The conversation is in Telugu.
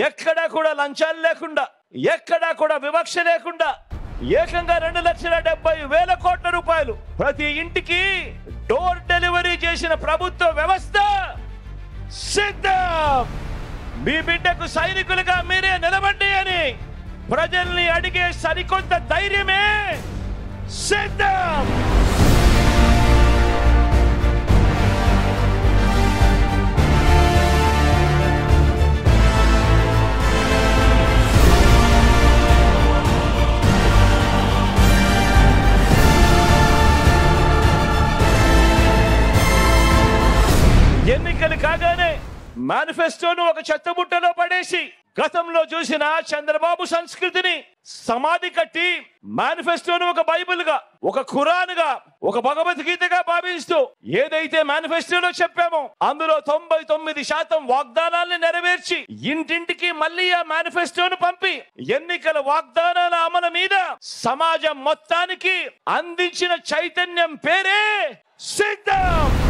ఎక్కడా కూడా లంచాలు లేకుండా, ఎక్కడా కూడా వివక్ష లేకుండా ఏకంగా 2,70,000 కోట్ల రూపాయలు ప్రతి ఇంటికి డోర్ డెలివరీ చేసిన ప్రభుత్వ వ్యవస్థ సిద్ధం. మీ బిడ్డకు సైనికులుగా మీరే నిలబడి అని ప్రజల్ని అడిగే సరికొత్త ధైర్యమే సిద్ధం. ఎన్నికలు కాగానే మేనిఫెస్టోను ఒక చెత్తబుట్టలో పడేసి గతంలో చూసిన చంద్రబాబు సంస్కృతిని సమాధి కట్టి మేనిఫెస్టోను ఒక బైబిల్ గా, ఒక ఖురాన్ గా, ఒక భగవద్గీతగా భావిస్తూ ఏదైతే మేనిఫెస్టోలో చెప్పామో అందులో 99% వాగ్దానాల్ని నెరవేర్చి ఇంటింటికి మళ్ళీ ఆ మేనిఫెస్టోను పంపి ఎన్నికల వాగ్దానాల అమలు మీద సమాజం మొత్తానికి అందించిన చైతన్యం పేరే సిద్ధం.